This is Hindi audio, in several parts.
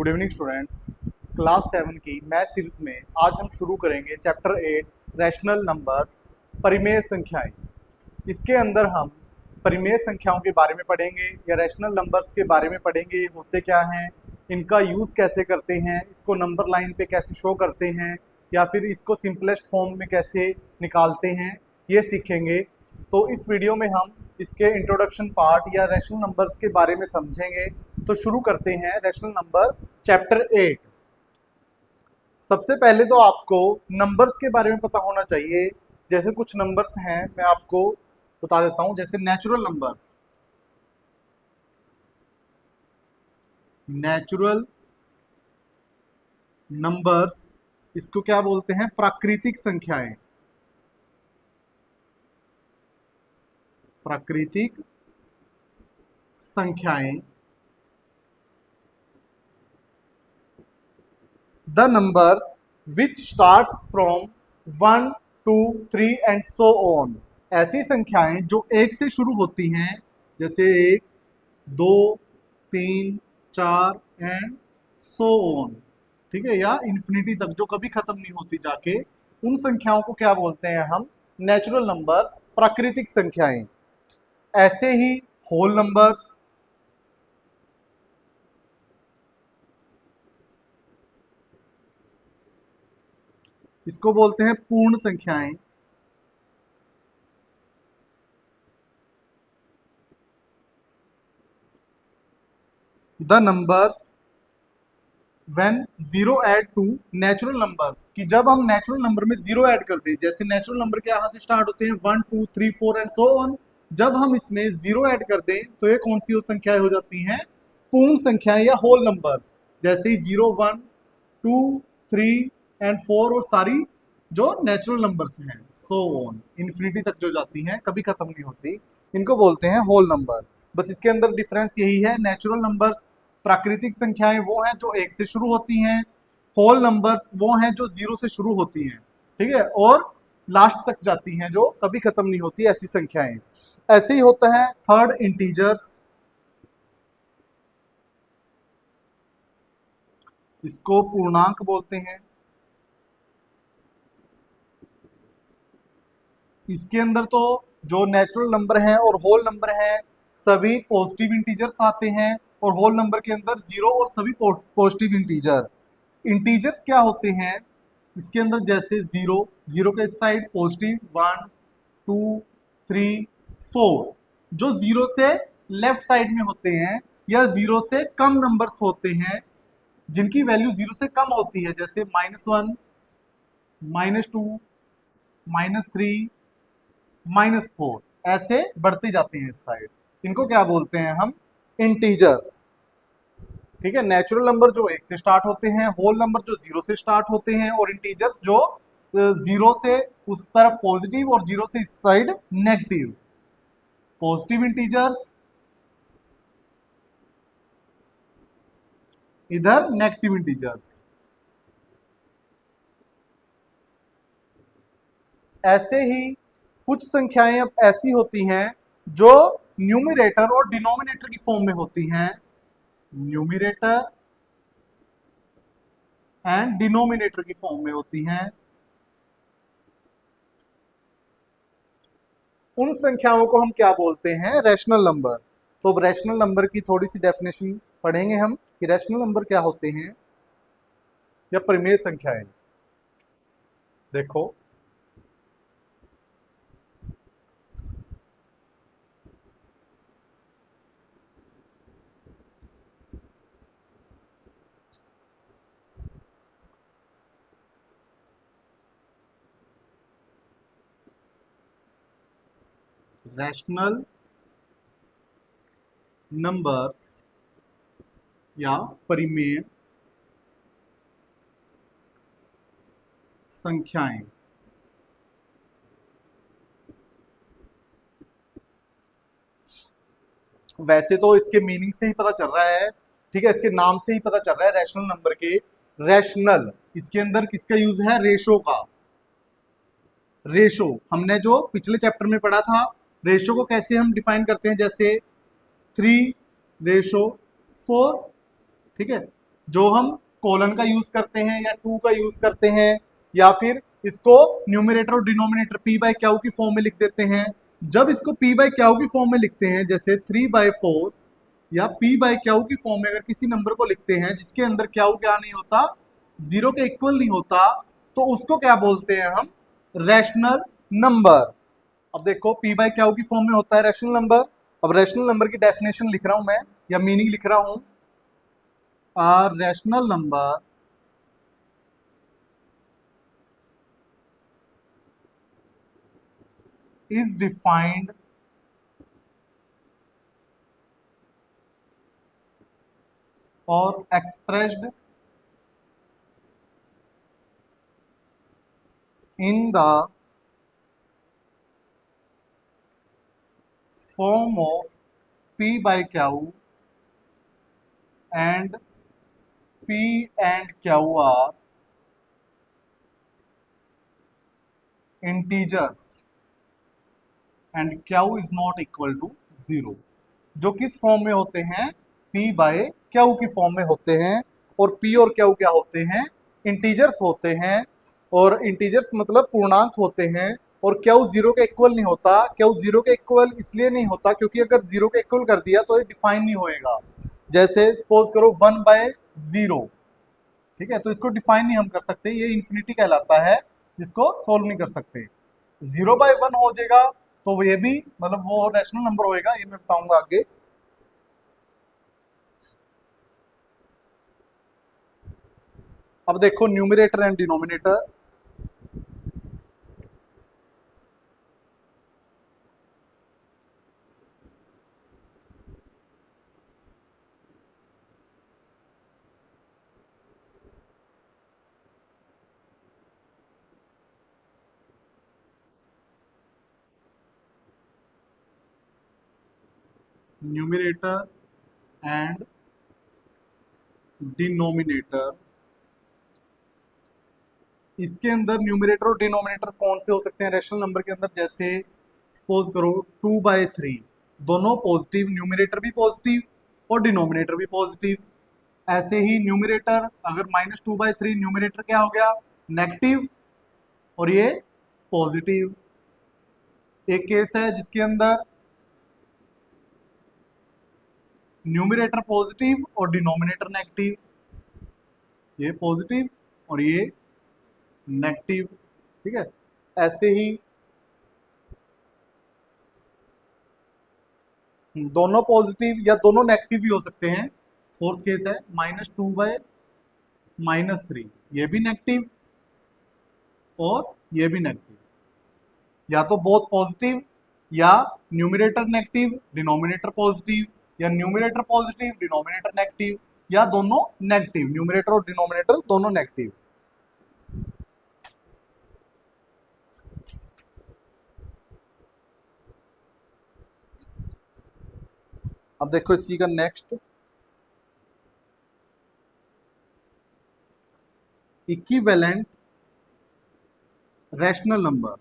Good evening students. क्लास 7 की मैथ सीरीज में आज हम शुरू करेंगे चैप्टर 8 रैशनल नंबर्स, परिमेय संख्याएं। इसके अंदर हम परिमेय संख्याओं के बारे में पढ़ेंगे या रैशनल नंबर्स के बारे में पढ़ेंगे। ये होते क्या हैं, इनका यूज़ कैसे करते हैं, इसको नंबर लाइन पे कैसे शो करते हैं या फिर इसको सिंपलेस्ट फॉर्म में कैसे निकालते हैं, ये सीखेंगे। तो इस वीडियो में हम इसके इंट्रोडक्शन पार्ट या रैशनल नंबर्स के बारे में समझेंगे। तो शुरू करते हैं रैशनल नंबर चैप्टर 8। सबसे पहले तो आपको नंबर्स के बारे में पता होना चाहिए। जैसे कुछ नंबर्स हैं, मैं आपको बता देता हूं। जैसे नेचुरल नंबर्स, इसको क्या बोलते हैं? प्राकृतिक संख्याएं। प्राकृतिक संख्याएं the numbers which starts from 1 2 3 and so on. ऐसी संख्याएं जो एक से शुरू होती हैं, जैसे 1 2 3 4 एंड सो ऑन, ठीक है, या इन्फिनिटी तक, जो कभी खत्म नहीं होती जाके, उन संख्याओं को क्या बोलते हैं हम? नेचुरल नंबर्स, प्राकृतिक संख्याएं। ऐसे ही होल नंबर्स, इसको बोलते हैं पूर्ण संख्याएं। The numbers when zero add to natural numbers, कि जब हम नेचुरल नंबर में जीरो ऐड कर दें, जैसे नेचुरल नंबर के यहाँ से स्टार्ट होते हैं 1 2 3 4 एंड सो ऑन, जब हम इसमें जीरो ऐड कर दें तो ये कौन सी संख्याएं हो जाती हैं? पूर्ण संख्याएं या होल नंबर्स। जैसे ही 0 1 2 3 एंड 4 और सारी जो नेचुरल नंबर्स हैं, सो ऑन, इन्फिनिटी तक जो जाती हैं, कभी खत्म नहीं होती, इनको बोलते हैं होल नंबर। बस इसके अंदर डिफरेंस यही है, नेचुरल नंबर्स, प्राकृतिक संख्याएं वो हैं जो एक से शुरू होती हैं, होल नंबर्स वो हैं जो 0 से शुरू होती हैं, ठीक है, और लास्ट तक जाती हैं, जो कभी खत्म नहीं होती, ऐसी संख्याएं। ऐसे ही होता है थर्ड, इंटीजर्स। इसको पूर्णांक बोलते हैं। इसके अंदर तो जो नेचुरल नंबर हैं और होल नंबर हैं, सभी पॉजिटिव इंटीजर्स आते हैं, और होल नंबर के अंदर 0 और सभी पॉजिटिव इंटीजर। इंटीजर्स क्या होते हैं इसके अंदर? जैसे 0 के इस साइड पॉजिटिव 1 2 3 4, जो 0 से लेफ्ट साइड में होते हैं या 0 से कम नंबर्स होते हैं, जिनकी वैल्यू 0 से कम होती है, जैसे -1 -2 -3 -4, ऐसे बढ़ते जाते हैं इस साइड। इनको क्या बोलते हैं हम? इंटीजर्स, ठीक है। नेचुरल नंबर जो 1 से स्टार्ट होते हैं, होल नंबर जो 0 से स्टार्ट होते हैं, और इंटीजर्स जो 0 से उस तरफ पॉजिटिव और 0 से इस साइड नेगेटिव। पॉजिटिव इंटीजर्स, इधर नेगेटिव इंटीजर्स। ऐसे ही कुछ संख्याएं अब ऐसी होती हैं जो न्यूमरेटर और डिनोमिनेटर की फॉर्म में होती हैं। न्यूमरेटर एंड डिनोमिनेटर की फॉर्म में होती हैं। उन संख्याओं को हम क्या बोलते हैं? Rational number. तो अब रैशनल नंबर की थोड़ी सी डेफिनेशन पढ़ेंगे हम कि रैशनल नंबर क्या होते हैं या परिमेय संख्याएं। देखो, रैशनल नंबर्स या परिमेय संख्याएं वैसे तो इसके मीनिंग से ही पता चल रहा है, ठीक है, इसके नाम से ही पता चल रहा है रैशनल नंबर के। रैशनल, इसके अंदर किसका यूज है? रेशो का। रेशो हमने जो पिछले चैप्टर में पढ़ा था, रेशो को कैसे हम डिफाइन करते हैं, जैसे 3:4, ठीक है। जो हम कोलन का यूज करते हैं या टू का यूज करते हैं, या फिर इसको न्यूमरेटर और डिनोमिनेटर पी बाई क्यू की फॉर्म में लिख देते हैं। जब इसको पी बाई क्यू की फॉर्म में लिखते हैं, जैसे 3/4 या पी बाई क्यू की फॉर्म में अगर किसी नंबर को लिखते हैं जिसके अंदर क्यू क्या नहीं होता, जीरो के इक्वल नहीं होता, तो उसको क्या बोलते हैं हम, रैशनल नंबर। अब देखो पी बाई क्यू की फॉर्म में होता है रैशनल नंबर। अब रैशनल नंबर की डेफिनेशन लिख रहा हूं मैं, या मीनिंग लिख रहा हूं। Rational number is defined or expressed in the form of P by Q and P and Q are integers and Q is not equal to 0। जो किस फॉर्म में होते हैं, P बाय Q की फॉर्म में होते हैं, और P और Q क्या होते हैं, इंटीजर्स होते हैं। और इंटीजर्स मतलब पूर्णांक होते हैं, और Q जीरो के इक्वल नहीं होता। Q जीरो के इक्वल इसलिए नहीं होता क्योंकि अगर जीरो के इक्वल कर दिया तो ये डिफाइन नहीं होएगा। जैसे सपोज करो 1/0, ठीक है, तो इसको डिफाइन नहीं हम कर सकते, ये इन्फिनिटी कहलाता है, जिसको सोल्व नहीं कर सकते। 0/1 हो जाएगा तो ये भी मतलब वो रैशनल नंबर होएगा, ये मैं बताऊंगा आगे। अब देखो numerator and denominator. Numerator and denominator, इसके अंदर न्यूमरेटर और डिनोमिनेटर कौन से हो सकते हैं रैशनल नंबर के अंदर, जैसे सपोज करो 2/3, दोनों पॉजिटिव, न्यूमरेटर भी पॉजिटिव और डिनोमिनेटर भी पॉजिटिव। ऐसे ही न्यूमरेटर अगर -2/3, न्यूमरेटर क्या हो गया, नेगेटिव, और ये पॉजिटिव। एक केस है जिसके अंदर न्यूमरेटर पॉजिटिव और डिनोमिनेटर नेगेटिव, ये पॉजिटिव और ये नेगेटिव, ठीक है। ऐसे ही दोनों पॉजिटिव या दोनों नेगेटिव भी हो सकते हैं। फोर्थ केस है -2/-3, ये भी नेगेटिव और ये भी नेगेटिव, या तो बोथ पॉजिटिव, या न्यूमरेटर नेगेटिव डिनोमिनेटर पॉजिटिव, या न्यूमरेटर पॉजिटिव डिनोमिनेटर नेगेटिव, या दोनों नेगेटिव, न्यूमरेटर और डिनोमिनेटर दोनों नेगेटिव। अब देखो इसी का नेक्स्ट, इक्विवेलेंट रैशनल नंबर।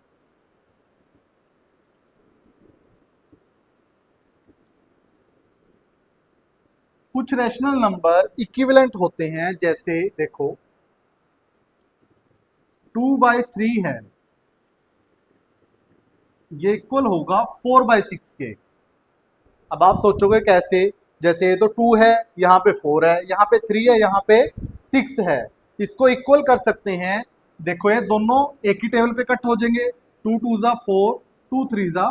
कुछ रैशनल नंबर इक्विवेलेंट होते हैं, जैसे देखो 2/3 है, ये इक्वल होगा 4/6 के। अब आप सोचोगे कैसे, जैसे ये तो 2 है, यहाँ पे 4 है, यहाँ पे 3 है, यहाँ पे 6 है, इसको इक्वल कर सकते हैं। देखो ये दोनों एक ही टेबल पे कट हो जाएंगे, 2 2 जा 4, 2 3 जा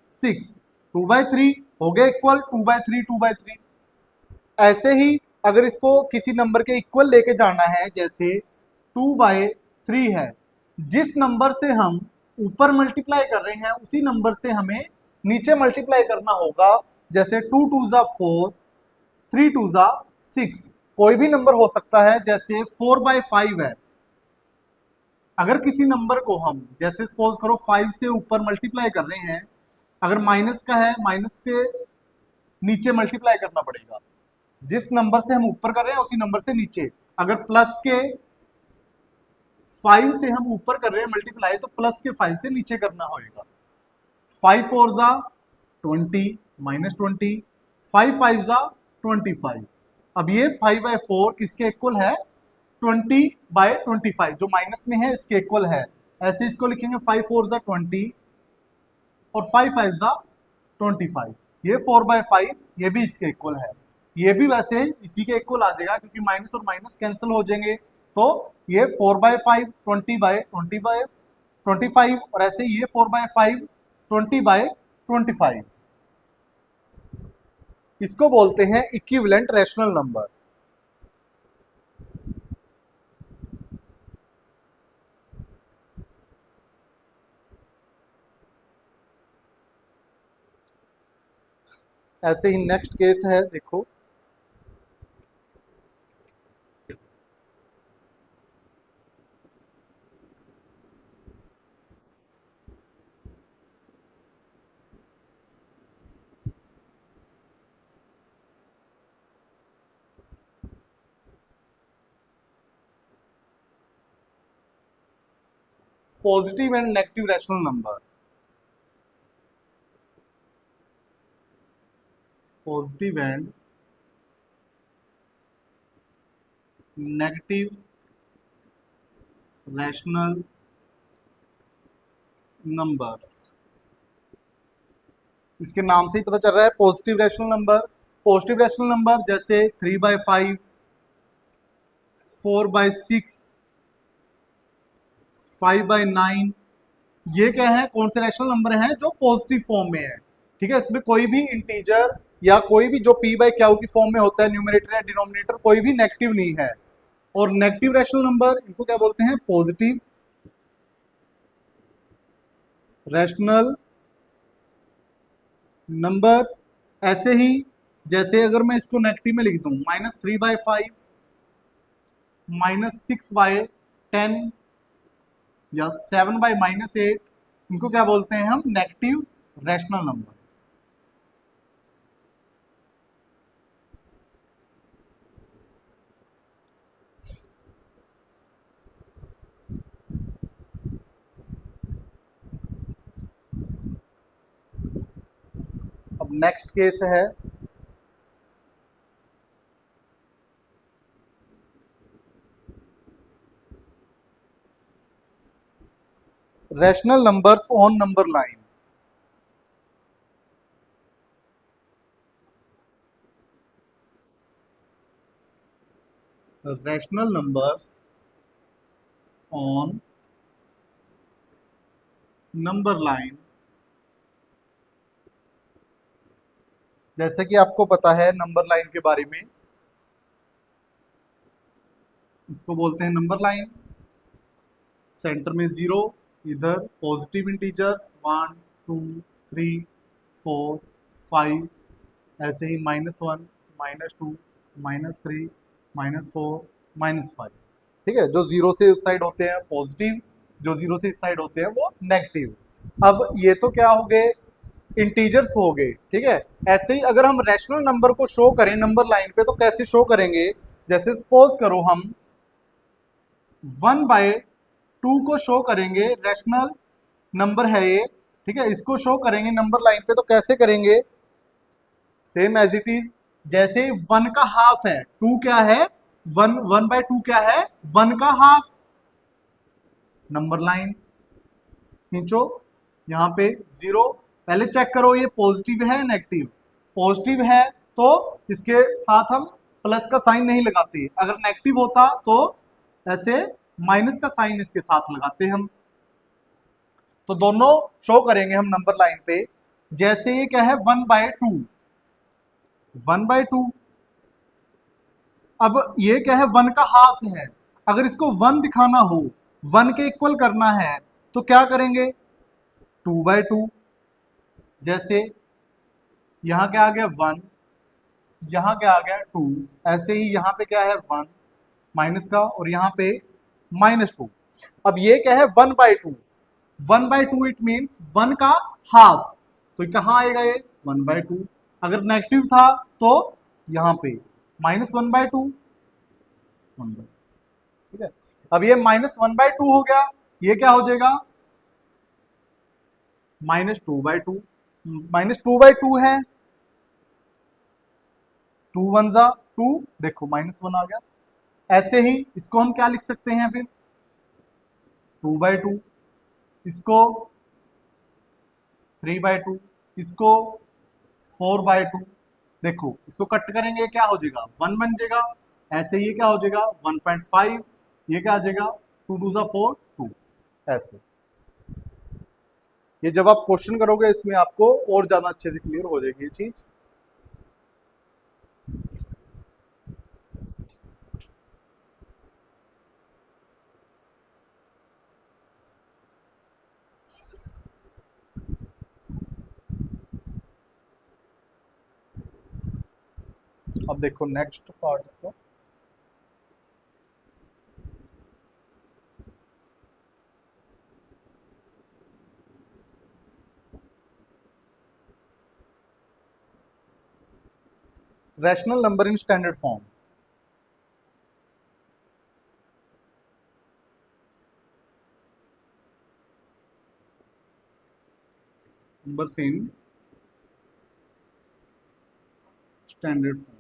6, 2/3 हो गए इक्वल, 2/3 2/3। ऐसे ही अगर इसको किसी नंबर के इक्वल लेके जाना है, जैसे 2/3 है, जिस नंबर से हम ऊपर मल्टीप्लाई कर रहे हैं उसी नंबर से हमें नीचे मल्टीप्लाई करना होगा। जैसे 2 2 जा 4, 3 2 जा 6, कोई भी नंबर हो सकता है। जैसे 4/5 है, अगर किसी नंबर को हम जैसे सपोज करो 5 से ऊपर मल्टीप्लाई कर रहे हैं, अगर माइनस का है, माइनस से नीचे मल्टीप्लाई करना पड़ेगा। जिस नंबर से हम ऊपर कर रहे हैं उसी नंबर से नीचे। अगर प्लस के 5 से हम ऊपर कर रहे हैं मल्टीप्लाई, तो प्लस के 5 से नीचे करना होगा। 5 4 जा 20 -20, 5 5 जा 25। अब ये 5/4 किसके इक्वल है? 20/25, जो माइनस में है इसके इक्वल है। ऐसे इसको लिखेंगे 5 4 20 और 5 5 25। ये 4/5, ये भी इसके इक्वल है। ये भी वैसे इसी के इक्वल आ जाएगा क्योंकि माइनस और माइनस कैंसिल हो जाएंगे। तो ये 4/5 20/25 और ऐसे ये 4/5 20/25। इसको बोलते हैं इक्विवेलेंट रैशनल नंबर। ऐसे ही नेक्स्ट केस है, देखो। Positive and negative rational number. Positive and negative rational numbers. इसके नाम से ही पता चल रहा है positive rational number. Positive rational number जैसे 3/5, 4/6, 5/9, ये क्या है? कौन से रैशनल नंबर हैं जो पॉजिटिव फॉर्म में है। ठीक है, इसमें कोई भी इंटीजर या कोई भी जो p/q की फॉर्म में होता है, न्यूमरेटर या डिनोमिनेटर, कोई भी नेगेटिव नहीं है। और नेगेटिव रैशनल नंबर इनको क्या बोलते हैं? Positive rational numbers. ऐसे ही जैसे अगर मैं इसको नेगेटिव में लिख दूं, -3/5, -6/10 या 7/-8, इनको क्या बोलते हैं हम? Negative rational number. अब नेक्स्ट केस है rational numbers on number line. Rational numbers on number line. जैसे कि आपको पता है नंबर लाइन के बारे में, इसको बोलते हैं नंबर लाइन। सेंटर में 0, इधर पॉजिटिव इंटीजर्स 1 2 3 4 5, ऐसे ही -1 -2 -3 -4 -5। ठीक है, जो जीरो से उस साइड होते हैं पॉजिटिव, जो जीरो से इस साइड होते हैं वो नेगेटिव। अब ये तो क्या हो गए? इंटीजर्स हो गए। ठीक है, ऐसे ही अगर हम रैशनल नंबर को शो करें नंबर लाइन पे तो कैसे शो करेंगे? जैसे सपोज करो हम 1/2 को शो करेंगे, रैशनल नंबर है ये। ठीक है, इसको शो करेंगे नंबर लाइन पे तो कैसे करेंगे? Same as it is. जैसे 1 का हाफ है, 2 क्या है? 1/2 क्या है? 1 का हाफ। नंबर लाइन खींचो, यहाँ पे 0। पहले चेक करो ये पॉजिटिव है नेगेटिव। पॉजिटिव है तो इसके साथ हम प्लस का साइन नहीं लगाते, अगर नेगेटिव होता तो ऐसे माइनस का साइन इसके साथ लगाते हम। तो दोनों शो करेंगे हम नंबर लाइन पे। जैसे ये क्या है? 1/2, 1/2। अब ये क्या है? 1 का हाफ है। अगर इसको 1 दिखाना हो, 1 के इक्वल करना है तो क्या करेंगे? 2/2। जैसे यहाँ क्या आ गया? 1, यहाँ क्या आ गया? 2। ऐसे ही यहाँ पे क्या है? 1 माइनस का, और यहाँ पे -2। अब ये क्या है? 1/2। 1/2 इट मीन्स 1 का हाफ। तो कहाँ आएगा ये? 1/2। अगर नेगेटिव था तो यहाँ पे -1/2। ठीक है, अब ये -1/2 हो गया, ये क्या हो जाएगा? -2/2। -2/2 है, 2 1 जा 2, देखो -1 आ गया। ऐसे ही इसको हम क्या लिख सकते हैं फिर, 2/2, इसको 3/2, इसको 4/2। देखो इसको कट करेंगे क्या हो जाएगा, 1 बन जाएगा। ऐसे ये क्या हो जाएगा 1.5, ये क्या आ जाएगा 2 2 4 2। ऐसे ये जब आप क्वेश्चन करोगे इसमें आपको और ज्यादा अच्छे से क्लियर हो जाएगी ये चीज। अब देखो नेक्स्ट पार्ट इसका, rational number in standard form. Numbers in standard form.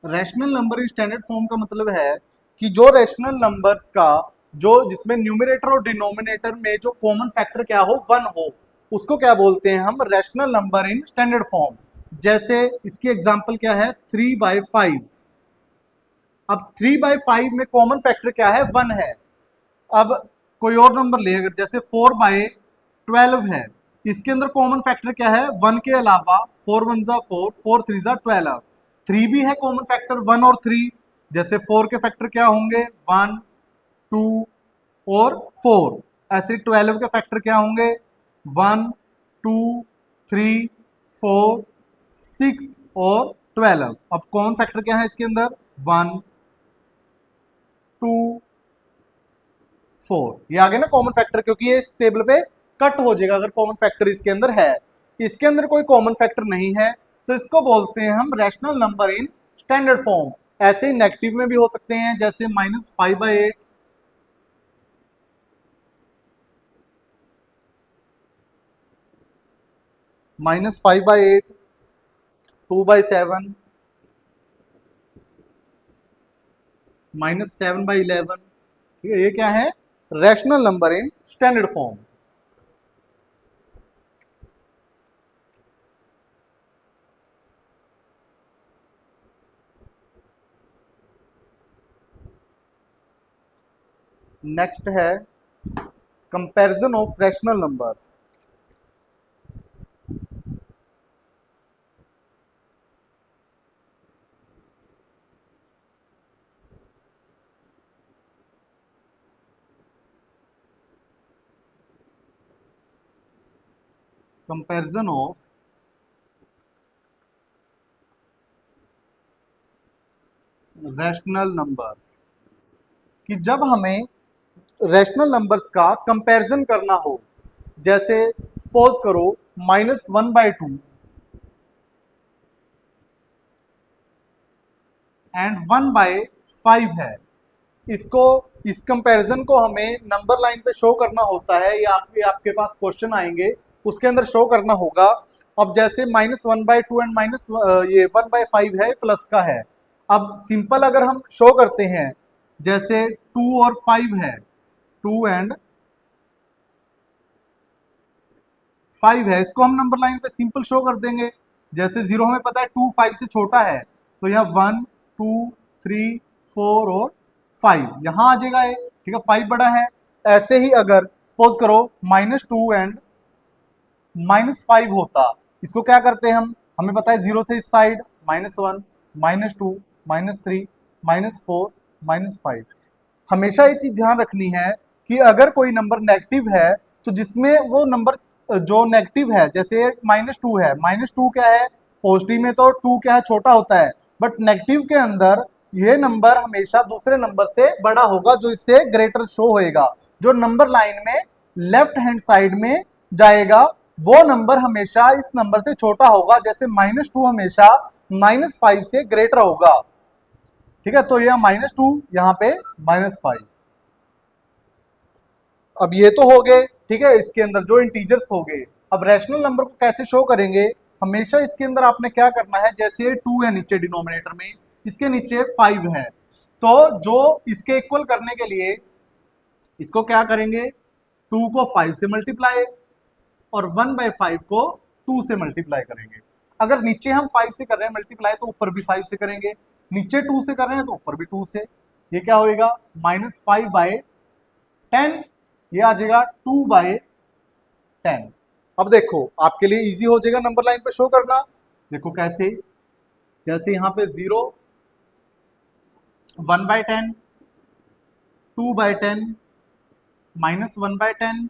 Rational number in standard form का मतलब है कि जो रैशनल नंबर्स का जो जिसमें न्यूमरेटर और डिनोमिनेटर में जो कॉमन फैक्टर क्या हो 1 हो, उसको क्या बोलते हैं हम, rational number in standard form. जैसे इसकी एग्जांपल क्या है 3/5। अब 3/5 में कॉमन फैक्टर क्या है 1 है। अब कोई और नंबर ले, अगर जैसे 4/12 है, इसके अंदर कॉमन फैक्टर क्या है 1 के अलावा 4 1 4, 4 3 12। 3 भी है कॉमन फैक्टर 1 और 3। जैसे 4 के फैक्टर क्या होंगे 1 2 और 4। ऐसे 12 के फैक्टर क्या होंगे 1 2 3 4 6 और 12। अब कॉमन फैक्टर क्या है इसके अंदर 1 2 4। ये आ गया ना कॉमन फैक्टर, क्योंकि ये इस टेबल पे कट हो जाएगा अगर कॉमन फैक्टर इसके अंदर है। इसके अंदर कोई कॉमन फैक्टर नहीं है तो इसको बोलते हैं हम rational number in standard form. ऐसे ही नेगेटिव में भी हो सकते हैं, जैसे -5/8, -5/8, 2/7, -7/11। ठीक है, ये क्या है rational number in standard form. Next है comparison of rational numbers. Comparison of rational numbers, कि जब हमें रैशनल नंबर्स का कंपैरिजन करना हो, जैसे सपोज करो -1/2 एंड 1/5 है। इसको इस कंपैरिजन को हमें नंबर लाइन पे शो करना होता है, या आपके पास क्वेश्चन आएंगे उसके अंदर शो करना होगा। अब जैसे -1/2 एंड ये 1/5 है, प्लस का है। अब सिंपल अगर हम शो करते हैं, जैसे 2 और 5 है, 2 एंड 5 है, इसको हम नंबर लाइन पे सिंपल शो कर देंगे। जैसे 0 हमें पता है 2 5 से छोटा है, तो यहाँ 1 2 3 4 और 5 यहाँ आ जाएगा ये। ठीक है, 5 बड़ा है। ऐसे ही अगर सपोज करो -2 एंड -5 होता, इसको क्या करते हैं हम, हमें पता है 0 से इस साइड -1 -2 -3 -4 -5। हमेशा ये चीज ध्यान रखनी है कि अगर कोई नंबर नेगेटिव है तो जिसमें वो नंबर जो नेगेटिव है, जैसे -2 है, -2 क्या है पॉजिटिव में तो 2 क्या है छोटा होता है, बट नेगेटिव के अंदर ये नंबर हमेशा दूसरे नंबर से बड़ा होगा, जो इससे ग्रेटर शो होएगा। जो नंबर लाइन में लेफ्ट हैंड साइड में जाएगा वो नंबर हमेशा इस नंबर से छोटा होगा। जैसे -2 हमेशा -5 से ग्रेटर होगा। ठीक है, तो यह -2 यहाँ पे -5। अब ये तो हो गए, ठीक है, इसके अंदर जो इंटीजर्स हो गए। अब रैशनल नंबर को कैसे शो करेंगे, हमेशा इसके अंदर आपने क्या करना है, जैसे 2 है नीचे डिनोमिनेटर में, इसके नीचे 5 है, तो जो इसके इक्वल करने के लिए इसको क्या करेंगे, 2 को 5 से मल्टीप्लाई और 1/5 को 2 से मल्टीप्लाई करेंगे। अगर नीचे हम 5 से कर रहे हैं मल्टीप्लाई तो ऊपर भी 5 से करेंगे, नीचे 2 से कर रहे हैं तो ऊपर भी 2 से। ये क्या होएगा, -5/10, ये आ जाएगा 2/10। अब देखो आपके लिए इजी हो जाएगा नंबर लाइन पे शो करना। देखो कैसे, जैसे यहां पे 0, 1/10, 2/10, -1/10,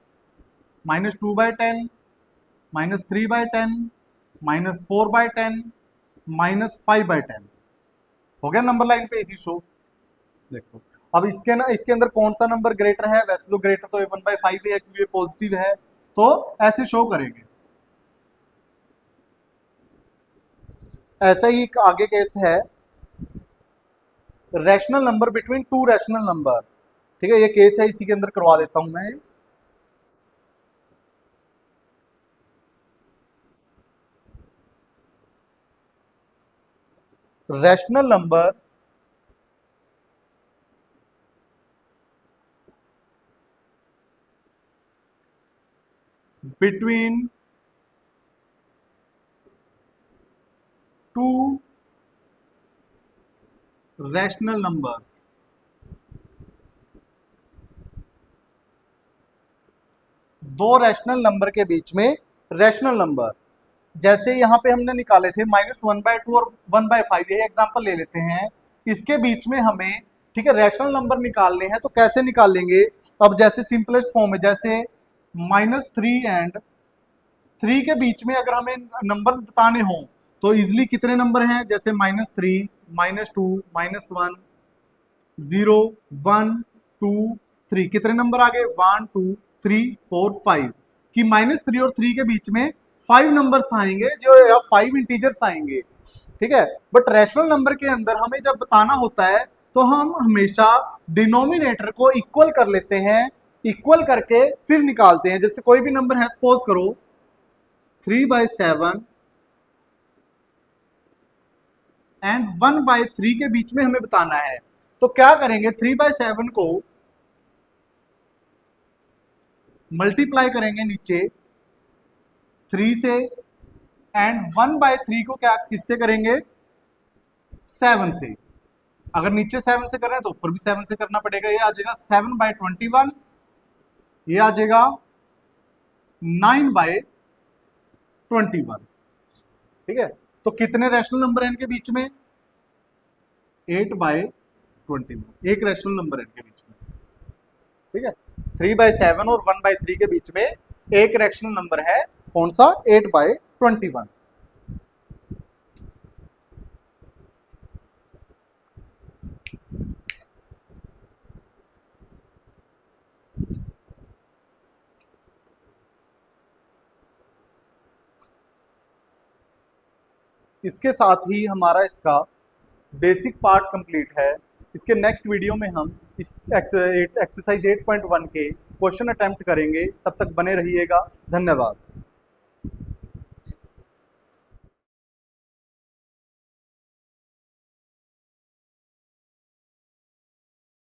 -2/10, -3/10, -4/10, -5/10, हो गया नंबर लाइन पे इजी शो। देखो अब इसके अंदर कौन सा नंबर ग्रेटर है, वैसे तो ग्रेटर तो 1/5 है क्योंकि ये पॉजिटिव है, तो ऐसे शो करेंगे। ऐसा ही एक आगे केस है, rational number between 2 rational number. ठीक है, ये केस है, इसी के अंदर करवा देता हूं मैं। Rational number between 2 rational numbers. दो रैशनल नंबर के बीच में रैशनल नंबर, जैसे यहाँ पे हमने निकाले थे -1/2 और 1/5, यही एग्जांपल ले लेते हैं। इसके बीच में हमें, ठीक है, रैशनल नंबर निकालने हैं, तो कैसे निकालेंगे। अब जैसे सिंपलेस्ट फॉर्म है, जैसे -3 एंड 3 के बीच में अगर हमें नंबर बताने हो तो इजिली कितने नंबर हैं, जैसे -3, -2, -1, 0, 1, 2, 3, कितने नंबर आ गए, 1, 2, 3, 4, 5, कि -3 और 3 के बीच में 5 नंबर्स आएंगे, जो या 5 इंटीजर्स आएंगे। ठीक है, बट रैशनल नंबर के अंदर हमें जब बताना होता है तो हम हमेशा डिनोमिनेटर को इक्वल कर लेते हैं, इक्वल करके फिर निकालते हैं। जैसे कोई भी नंबर है, सपोज करो 3/7 एंड 1/3 के बीच में हमें बताना है, तो क्या करेंगे, 3/7 को मल्टीप्लाई करेंगे नीचे 3 से, एंड 1/3 को क्या किससे करेंगे, 7 से। अगर नीचे 7 से कर रहे हैं तो ऊपर भी 7 से करना पड़ेगा। ये आ जाएगा 7/21, ये आ जाएगा 9/21। ठीक है, तो कितने रैशनल नंबर है इनके बीच में, 8/21, एक रैशनल नंबर है इनके बीच में। ठीक है, 3/7 और 1/3 के बीच में एक रैशनल नंबर है, कौन सा, 8/21। इसके साथ ही हमारा इसका बेसिक पार्ट कंप्लीट है। इसके नेक्स्ट वीडियो में हम इस एक्सरसाइज 8.1 के क्वेश्चन अटेम्प्ट करेंगे। तब तक बने रहिएगा, धन्यवाद।